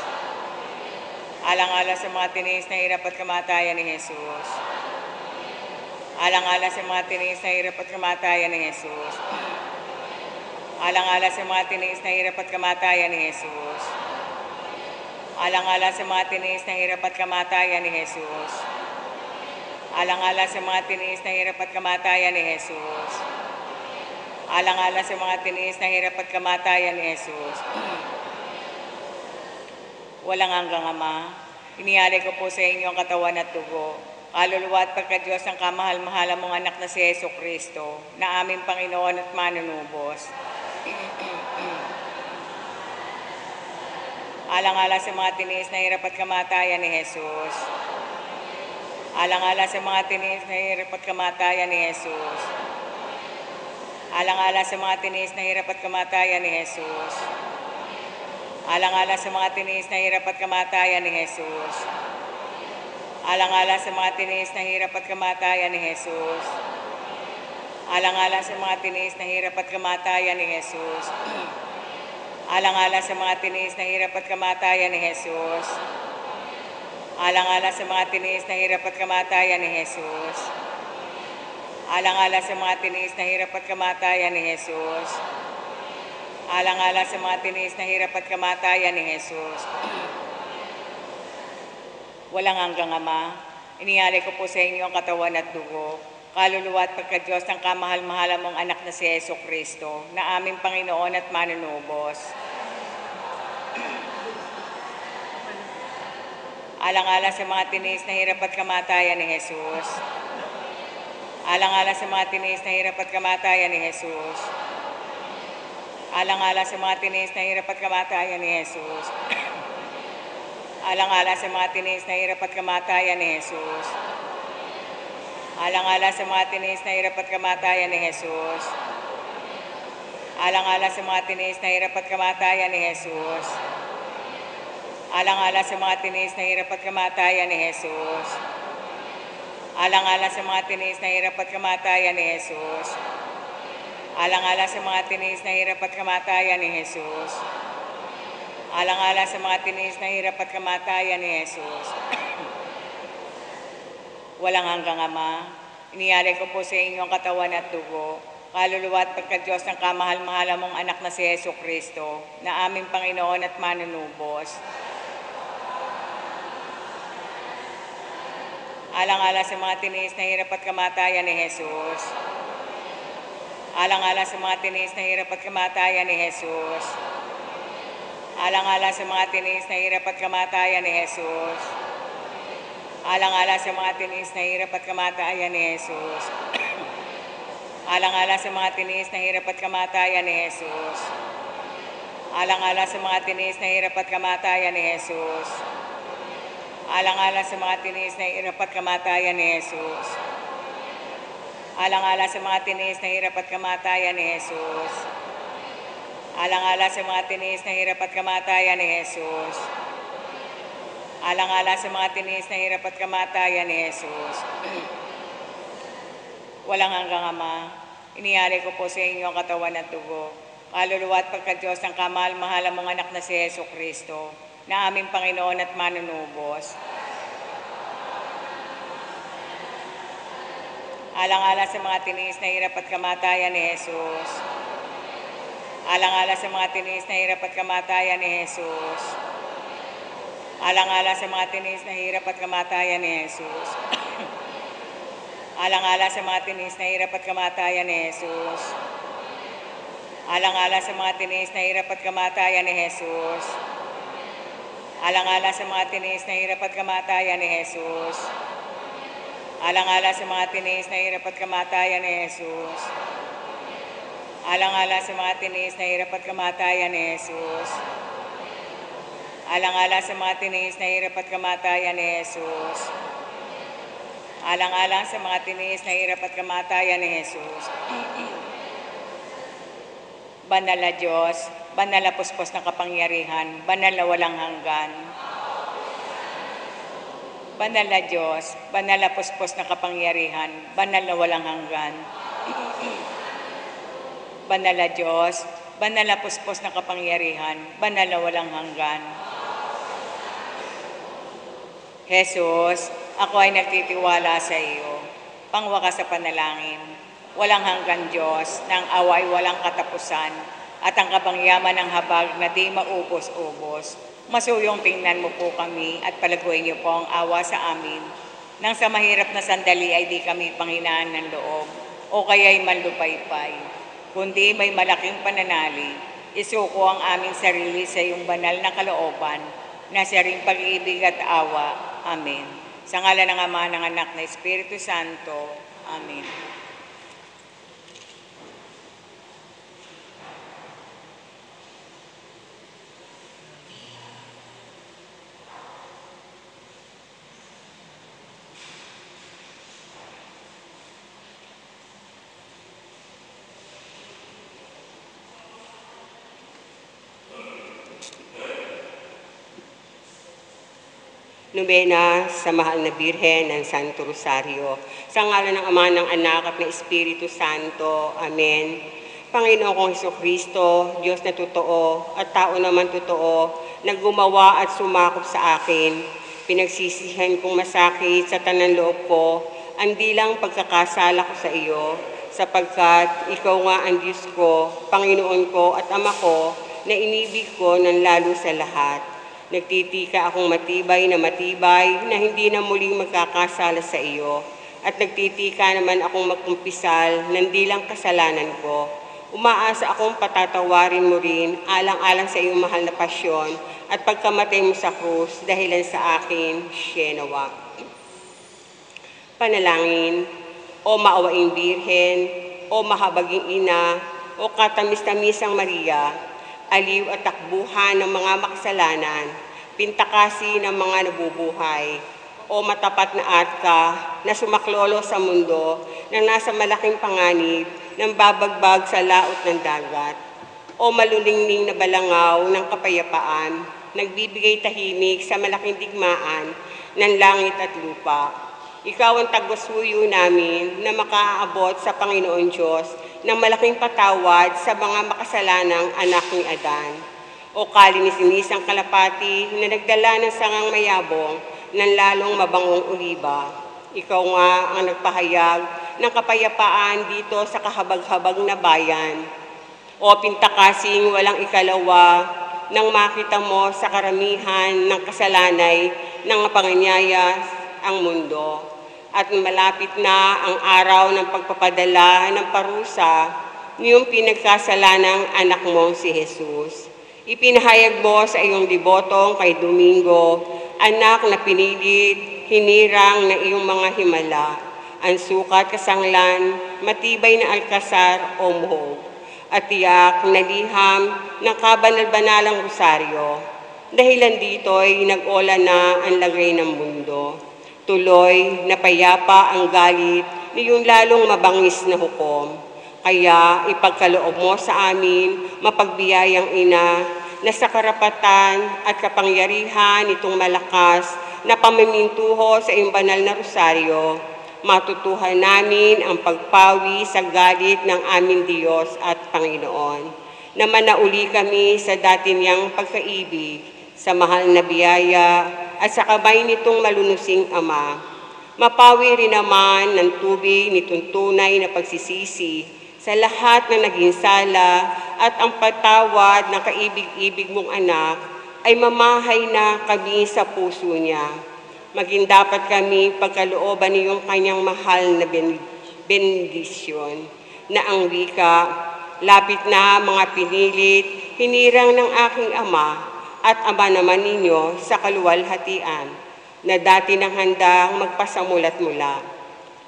Alang-alang sa mga tinis na hirap at kamatayan ni Jesus. Alang-alang sa mga tinis na hirap at kamatayan ni Jesus. Alang-alang sa mga tinis na hirap at kamatayan ni Jesus. Alang-alang sa mga tinis na hirap at kamatayan ni Jesus. Alang-alang sa mga tinis na hirap at kamatayan ni Jesus. Alang-alang sa mga tinis na hirap at kamatayan ni Jesus. Walang hanggang Ama, inialay ko po sa inyo ang katawan at dugo, kaluluwa at pagka-Diyos ang kamahal-mahala mong anak na si Jesucristo, na aming Panginoon at manunubos. Alang-alang sa mga tinis na hirap at kamatayan ni Jesus. Alang-alang sa mga tinis na hirap at kamatayan ni Jesus. Alang-alang sa mga tinis na hirap at kamatayan ni Jesus. Alang-alang sa mga tinis na hirap at kamatayan ni Jesus. Alang-alang sa mga tinis na hirap at kamatayan ni Jesus. Alang-alang sa mga tinis na hirap at kamatayan ni Jesus. Alang-alang sa mga tinis na hirap at kamatayan ni Jesus. Alang-alang sa mga tinis na hirap at kamatayan ni Jesus. Alang-alang sa mga tinis na hirap at kamatayan ni Jesus. Alang-alang sa mga tinis na hirap at kamatayan ni Jesus. Walang hanggang Ama, inialay ko po sa inyo ang katawan at dugo, kaluluwa at pagka-Diyos ng kamahal-mahala mong anak na si Jesucristo, na aming Panginoon at manunubos. Alang-alang sa mga tinis na hirap at kamatayan ni Jesus. Alang-alang sa mga tinis na hirap at kamatayan ni Jesus. Alang-alang sa mga tinis na hirap at kamatayan ni Jesus. Alang-alang sa mga tinis na hirap at kamatayan ni Jesus. Alang-alang sa mga tinis na hirap at kamatayan ni Jesus. Alang-alang sa mga tinis na hirap at kamatayan ni Jesus. Alang-alang sa mga tinis na hirap at kamatayan ni Jesus. Alang-alang sa mga tinis na hirap at kamatayan ni Jesus. Alang-alang sa mga tinis na hirap at kamatayan ni Jesus. Alang-alang sa mga tinis na hirap at kamatayan ni Jesus. Walang hanggang Ama, inialay ko po sa inyo ang katawan at dugo, kaluluwa at pagka-Diyos ng kamahal-mahala mong anak na si Jesucristo, na aming Panginoon at manunubos. Alang-alang sa mga tinis na hirap at kamatayan ni Jesus. Alang-alang sa mga tinis na hirap at kamatayan ni Jesus. Alang-alang sa mga tinis na hirap at kamatayan ni Jesus. Alang-alang sa mga tinis na hirap at kamatayan ni Jesus. Alang-alang sa mga tinis na hirap at kamatayan ni Jesus. Alang-alang sa mga tinis na hirap at kamatayan ni Jesus. Alang-alang sa mga tinis na hirap at kamatayan ni Jesus. Alang-alang sa mga tinis na hirap at kamatayan ni Jesus. Alang-alang sa mga tinis na hirap at kamatayan ni Jesus. Alang-alang sa mga tinis na hirap at kamatayan ni Jesus. Walang hanggang Ama, inialay ko po sa inyo ang katawan at dugo, kaluluwa at pagka-Diyos ng kamahal-mahala mong anak na si Jesucristo, na aming Panginoon at manunubos. Alang-alang sa mga tinis na hirap at kamatayan ni Jesus. Alang-alang sa mga tinis na hirap at kamatayan ni Jesus. Alang-alang sa mga tinis na hirap at kamatayan ni Jesus. Alang-alang sa mga tinis na hirap at kamatayan ni Jesus. Alang-alang sa mga tinis na hirap at kamatayan ni Jesus. Alang-alang sa mga tinis na hirap at kamatayan ni Jesus. Alang-alang sa mga tinis na hirap at kamatayan ni Jesus. Alang-alang sa mga tinis na hirap at kamatayan ni Jesus. Alang-alang sa mga tinis na hirap at kamatayan ni Jesus. Alang-alang sa mga tinis na hirap at kamatayan ni Jesus. Banal na Diyos, banal na puspos ng kapangyarihan, banal na walang hanggan. Banal na Diyos, banal na puspos ng kapangyarihan, banal na walang hanggan. Banal na Diyos, banal na puspos ng kapangyarihan, banal na walang hanggan. Jesus, ako ay nagtitiwala sa iyo, pangwakas sa panalangin, walang hanggan Diyos, ng awa ay walang katapusan, at ang kabangyaman ng habag na di maubos-ubos. Masuyong tingnan mo po kami at palaguin niyo po ang awa sa amin, nang sa mahirap na sandali ay di kami panghinaan ng loob, o kaya'y manlupaypay, kundi may malaking pananalig, isuko ang aming sarili sa iyong banal na kalooban, na sa ring pag-ibig at awa. Amen. Sa ngalan ng Ama, ng Anak, na Espiritu Santo. Amen. Nobena sa Mahal na Birhen ng Santo Rosario. Sa ngalan ng Ama, ng Anak, at ng Espiritu Santo. Amen. Panginoon kong Jesucristo, Diyos na totoo at tao naman totoo, na gumawa at sumakop sa akin. Pinagsisihan kong masakit sa tanang loob ko ang dilang pagkakasala ko sa iyo, sapagkat ikaw nga ang Diyos ko, Panginoon ko at Ama ko, na inibig ko ng lalo sa lahat. Nagtitika akong matibay na hindi na muling magkakasala sa iyo. At nagtitika naman akong magkumpisal ng dilang kasalanan ko. Umaasa akong patatawarin mo rin alang-alang sa iyong mahal na pasyon at pagkamatay mo sa krus dahilan sa akin, Sienawa. Panalangin, o maawaing Birhen, o mahabaging Ina, o katamis-tamisang Maria, aliw at takbuhan ng mga makasalanan, pintakasi ng mga nabubuhay, o matapat na atka na sumaklolo sa mundo na nasa malaking panganib ng babagbag sa laot ng dagat, o malulingning na balangaw ng kapayapaan, nagbibigay tahimik sa malaking digmaan ng langit at lupa. Ikaw ang tagusuyo namin na makaaabot sa Panginoon Diyos ng malaking patawad sa mga makasalanang anak ni Adan. O kalinis-linisang kalapati na nagdala ng sangang mayabong ng lalong mabangong oliba. Ikaw nga ang nagpahayag ng kapayapaan dito sa kahabag-habag na bayan. O pintakasing walang ikalawa nang makita mo sa karamihan ng kasalanay ng panganyaya ang mundo. At malapit na ang araw ng pagpapadala ng parusa niyong pinagkasalanang anak mo si Jesus. Ipinahayag mo sa iyong debotong kay Domingo, anak na pinilit, hinirang na iyong mga himala, ang sukat kasanglan, matibay na alkasar o muhog, at tiyak na liham ng kabanal-banalang rosaryo. Dahilan dito'y nag-ola na ang lagay ng mundo. Tuloy na payapa ang galit ni yung lalong mabangis na hukom. Kaya ipagkaloob mo sa amin, mapagbiyayang Ina, na sa karapatan at kapangyarihan nitong malakas na pamimintuho sa iyong banal na rosaryo, matutuhan namin ang pagpawi sa galit ng aming Diyos at Panginoon, na manauli kami sa dati niyang pagkaibig, sa mahal na biyaya at sa kamay nitong malunusing Ama. Mapawi rin naman ng tubig nitong tunay na pagsisisi sa lahat na naging sala at ang patawad ng kaibig-ibig mong anak ay mamahay na kami sa puso niya. maging dapat kami pagkalooban niyong kanyang mahal na bendisyon, na ang wika, lapit na mga pinilit, hinirang ng aking ama at ama naman ninyo sa kaluwalhatian, na dati nang handang magpasamulat mula.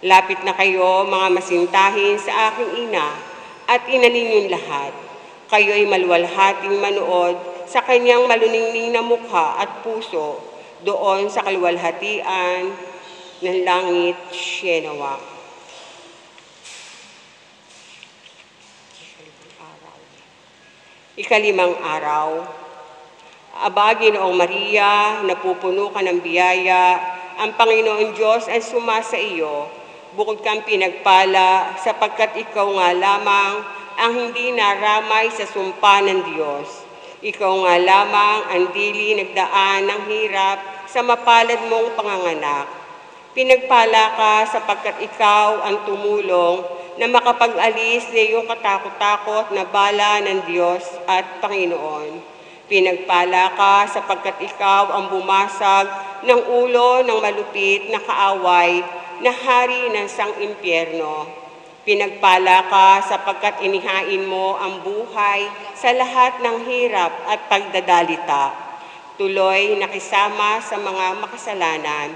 Lapit na kayo, mga masintahin sa aking ina at ina ninyong lahat. Kayo'y maluwalhating manood sa kanyang maluningning na mukha at puso doon sa kaluwalhatian ng langit siyenawa. Ikalimang araw, Aba, Ginoong Maria, napupuno ka ng biyaya, ang Panginoon Diyos ay sumasa iyo, bukod kang pinagpala, sapagkat ikaw nga lamang ang hindi naramay sa sumpa ng Diyos. Ikaw nga lamang ang dili nagdaan ng hirap sa mapalad mong panganganak. Pinagpala ka sapagkat ikaw ang tumulong na makapag-alis na iyong katakot-takot na bala ng Diyos at Panginoon. Pinagpala ka sapagkat ikaw ang bumasag ng ulo ng malupit na kaaway na hari ng sang-impyerno. Pinagpala ka sapagkat inihain mo ang buhay sa lahat ng hirap at pagdadalita. Tuloy nakisama sa mga makasalanan.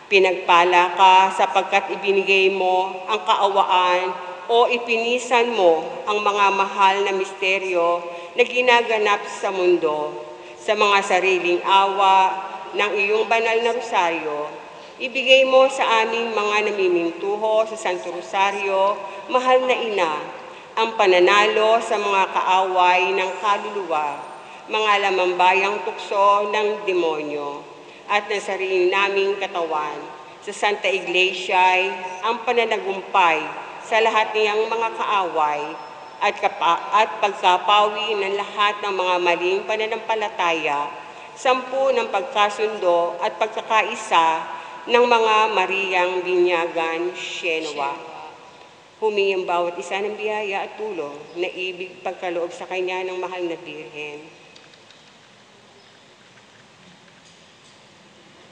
Pinagpala ka sapagkat ibinigay mo ang kaawaan o ipinisan mo ang mga mahal na misteryo na ginaganap sa mundo. Sa mga sariling awa ng iyong banal na rosaryo, ibigay mo sa aming mga namimintuho sa Santo Rosario, mahal na ina, ang pananalo sa mga kaaway ng kaluluwa, mga lamambayang tukso ng demonyo, at ng sarili naming katawan. Sa Santa Iglesia ay ang pananagumpay sa lahat niyang mga kaaway at pagkapawi ng lahat ng mga maling pananampalataya, 10 ng pagkasundo at pagkakaisa ng mga Mariang binyagan siyenawa. Humingi ang bawat isa ng biyaya at tulong na ibig pagkaloob sa kanya ng mahal na Birhen.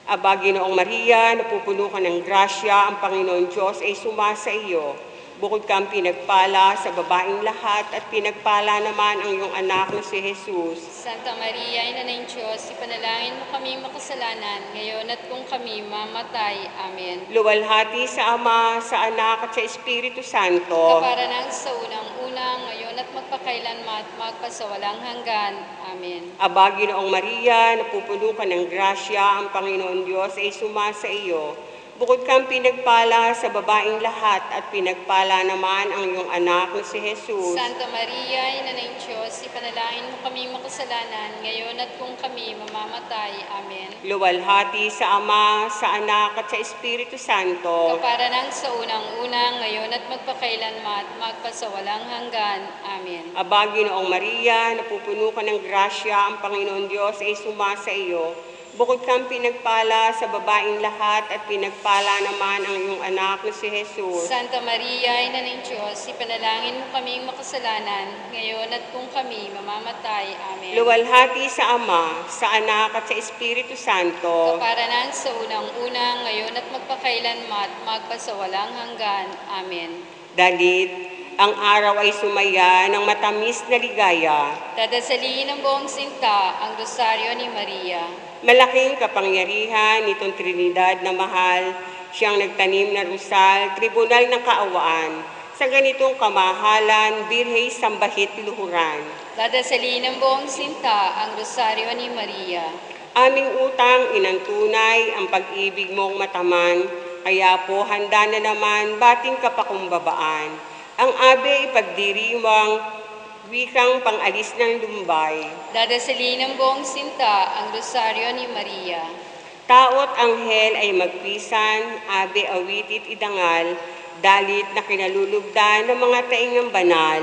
Aba, Ginoong Maria, napupuno ka ng grasya, ang Panginoon Diyos ay sumasa iyo. Bukod kang pinagpala sa babaeng lahat at pinagpala naman ang iyong anak na si Jesus. Santa Maria, Ina ng Diyos, ipanalangin mo kami makasalanan, ngayon at kung kami mamatay. Amen. Luwalhati sa Ama, sa Anak at sa Espiritu Santo. Kaparanan sa unang-unang, ngayon at magpakailanman at magpasawalang hanggan. Amen. Aba, Ginoong Maria, napupuno ka ng grasya, ang Panginoon Diyos ay sumasa iyo. Bukod kang pinagpala sa babaeng lahat at pinagpala naman ang iyong anak na si Jesus. Santa Maria, Ina ng Diyos, ipanalangin mo kami makasalanan, ngayon at kung kami mamamatay. Amen. Luwalhati sa Ama, sa Anak at sa Espiritu Santo. Kaparanan sa unang-unang, ngayon at magpakailanman at magpasawalang hanggan. Amen. Aba, Ginoong Maria, napupuno ka ng grasya, ang Panginoon Diyos ay sumasa iyo. Bukod kang pinagpala sa babaeng lahat at pinagpala naman ang iyong anak na si Jesus. Santa Maria, Ina ng Diyos, ipanalangin mo kaming makasalanan, ngayon at kung kami mamamatay. Amen. Luwalhati sa Ama, sa Anak at sa Espiritu Santo. Kaparanan sa unang-unang, ngayon at magpakailanman at magpasawalang hanggan. Amen. Dalit, ang araw ay sumaya ng matamis na ligaya. Dadasalin ng buong sinta ang rosaryo ni Maria. Malaking kapangyarihan nitong Trinidad na mahal, siyang nagtanim na rusal, tribunal ng kaawaan. Sa ganitong kamahalan, birhey sambahit luhuran. Dadasalin ng buong sinta ang rosaryo ni Maria. Aming utang inantunay ang pag-ibig mong mataman, kaya po handa na naman bating kapakumbabaan. Ang abe ipagdiriwang wikang pang-alis ng lumbay. Dadasalin ng buong sinta ang rosaryo ni Maria. Taot anghel ay magpisan, abe awitit idangal, dalit na kinalulugdan ng mga taingang banal,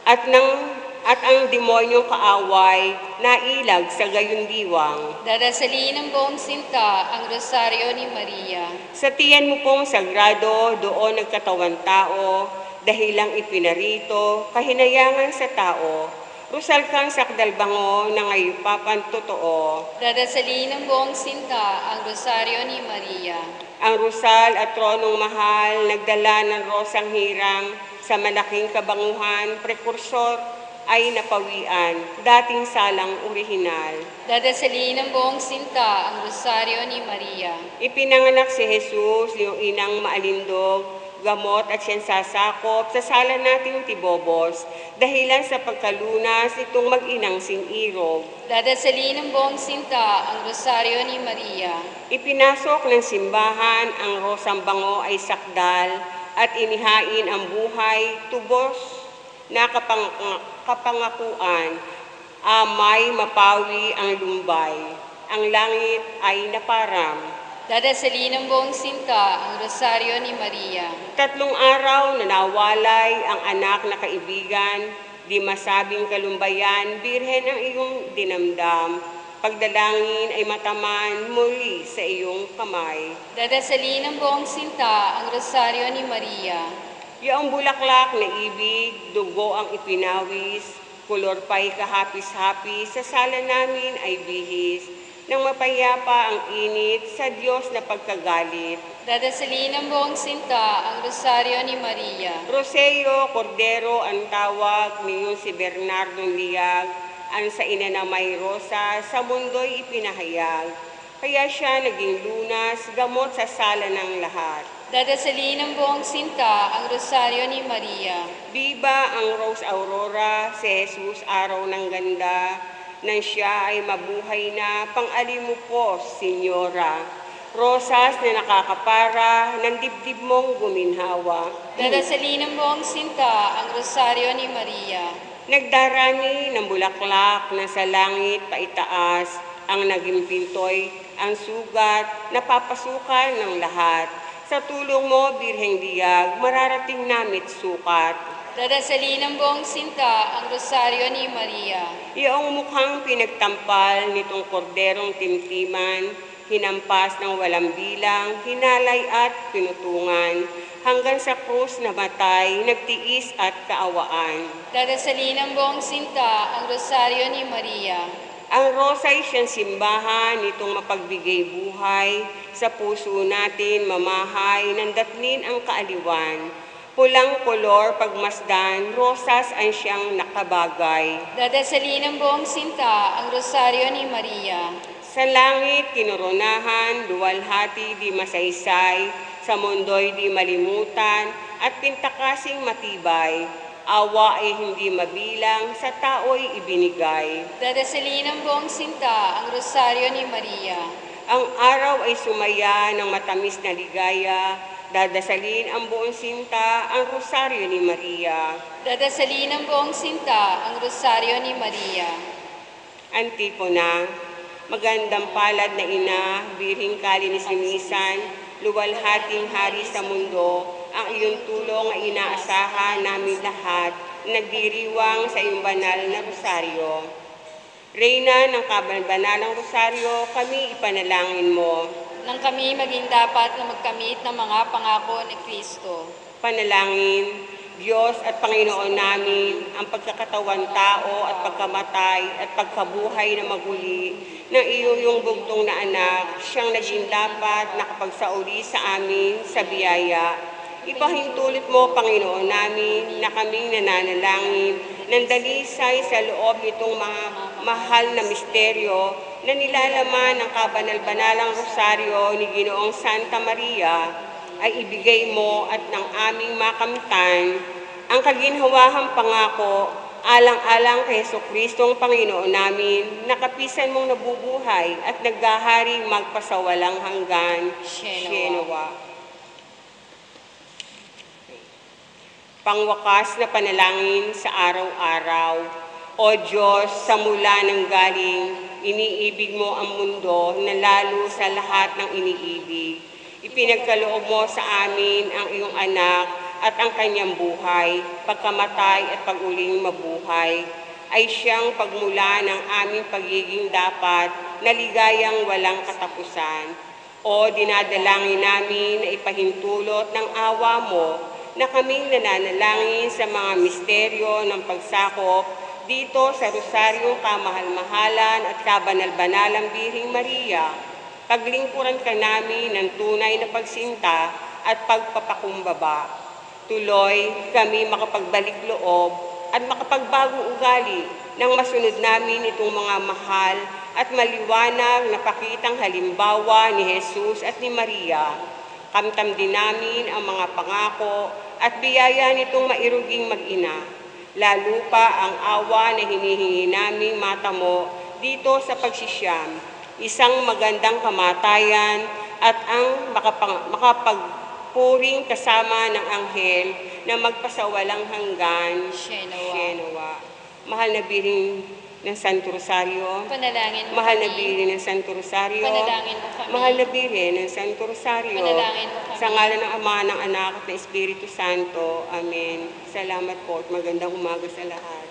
at ang demonyong kaaway nailag sa gayon diwang. Dadasalin ng buong sinta ang rosaryo ni Maria. Sa tiyan mo pong sagrado, doon nagkatawan tao, dahilang ipinarito, kahinayangan sa tao, Rosal kang sakdalbango na ngayon papantotoo. Dadasalin ng buong sinta ang rosaryo ni Maria. Ang rosal at tronong mahal, nagdala ng rosang hirang sa malaking kabanguhan, prekursor ay napawian, dating salang orihinal. Dadasalin ng buong sinta ang rosaryo ni Maria. Ipinanganak si Jesus, yung inang maalindog, gamot at siyang sasakop sa sala nating tibobos, dahilan sa pagkalunas itong mag-inang sing-irog. Dadasalin ng buong sinta ang rosaryo ni Maria. Ipinasok ng simbahan ang rosang bango ay sakdal at inihain ang buhay, tubos na kapangakuan, amay mapawi ang lumbay, ang langit ay naparam. Dadasalin ng buong sinta ang rosaryo ni Maria. 3 araw na nawalay ang anak na kaibigan, di masabing kalumbayan, birhen ang iyong dinamdam. Pagdalangin ay mataman muli sa iyong kamay. Dadasalin ng buong sinta ang rosaryo ni Maria. Iyong bulaklak na ibig, dugo ang ipinawis, kulor pa'y kahapis-hapis, sa sala namin ay bihis. Nang mapayapa ang init sa Diyos na pagkagalit. Dadasalin ng buong sinta ang rosaryo ni Maria. Roseo, Cordero ang tawag, niyon si Bernardo Liag, ang sa ina na may rosa, sa mundo'y ipinahayag. Kaya siya naging lunas, gamot sa sala ng lahat. Dadasalin ng buong sinta ang rosaryo ni Maria. Viva ang Rose Aurora, si Jesus araw ng ganda, nang siya ay mabuhay na, pang-alimupos, Senyora. Rosas na nakakapara, ng dibdib mong guminhawa. Dadasalin ng buong sinta ang rosaryo ni Maria. Nagdarani ng bulaklak na sa langit paitaas, ang naging pintoy, ang sugat, napapasukan ng lahat. Sa tulong mo, Birheng Diag, mararating namit sukat. Dadasalin ng buong sinta ang rosaryo ni Maria. Iyong mukhang pinagtampal nitong korderong timtiman, hinampas ng walang bilang, hinalay at pinutungan, hanggang sa krus na matay, nagtiis at kaawaan. Dadasalin ng buong sinta ang rosaryo ni Maria. Ang rosa'y siyang simbahan nitong mapagbigay buhay, sa puso natin mamahay, nandatlin ang kaaliwan. Pulang kolor pagmasdan, rosas ang siyang nakabagay. Dadasalin ng buong sinta ang rosaryo ni Maria. Sa langit kinoronahan, luwalhati di masaysay, sa mundo'y di malimutan, at pintakasing matibay. Awa ay hindi mabilang, sa tao'y ibinigay. Dadasalin ng buong sinta ang rosaryo ni Maria. Ang araw ay sumaya ng matamis na ligaya, dadasalin ang buong sinta ang rosaryo ni Maria. Dadasalin ng buong sinta ang rosaryo ni Maria. Antipona, magandang palad na ina, birhing kalinis-linisan, luwalhating hari sa mundo, ang iyong tulong ay inaasahan namin lahat, nagdiriwang sa iyong banal na rosaryo. Reyna ng kabanbanalang rosaryo, kami ipanalangin mo. Nang kami maging dapat na magkamit ng mga pangako ni Kristo. Panalangin, Diyos at Panginoon namin, ang pagkakatawan tao at pagkamatay at pagkabuhay na maguli ng iyong bugtong na anak, siyang naging dapat nakapagsauli sa amin sa biyaya. Ipahintulot mo, Panginoon namin, na kaming nananalangin ng dalisay sa loob nitong mga mahal na misteryo na nilalaman ng kabanal-banalang rosaryo ni Ginoong Santa Maria, ay ibigay mo at ng aming makamtan ang kaginhawahang pangako alang-alang kay Jesucristo ang Panginoon namin, na kapisan mong nabubuhay at naghaharing magpasawalang hanggan. Shenuwa. Pangwakas na panalangin sa araw-araw. O Diyos, sa mula ng galing, iniibig mo ang mundo na lalo sa lahat ng iniibig. Ipinagkaloob mo sa amin ang iyong anak at ang kanyang buhay, pagkamatay at pag-uling mabuhay, ay siyang pagmula ng aming pagiging dapat na ligayang walang katapusan. O dinadalangin namin na ipahintulot ng awa mo na kaming nananalangin sa mga misteryo ng pagsakop, dito sa Rosaryong Kamahal-mahalan at Kabanal-banalang Birhing Maria, paglingkuran ka namin ng tunay na pagsinta at pagpapakumbaba. Tuloy kami makapagbalik loob at makapagbagong ugali nang masunod namin itong mga mahal at maliwanag na pakitang halimbawa ni Jesus at ni Maria. Kamtam din namin ang mga pangako at biyaya nitong mairuging mag-ina, lalo pa ang awa na hinihingi naming matamo dito sa pagsisiyam, isang magandang kamatayan at ang makapagpuring kasama ng anghel na magpasawalang hanggan. Shenawa. Mahal na Birhing ng Santo Rosario, Panalangin mo mahal na kami. Birhen ng Santo Rosario, Panalangin mo kami. mahal na Birhen ng Santo Rosario, Panalangin mo kami. sa ngalan ng Ama, ng Anak at ng Espiritu Santo. Amen. Salamat po at magandang umaga sa lahat.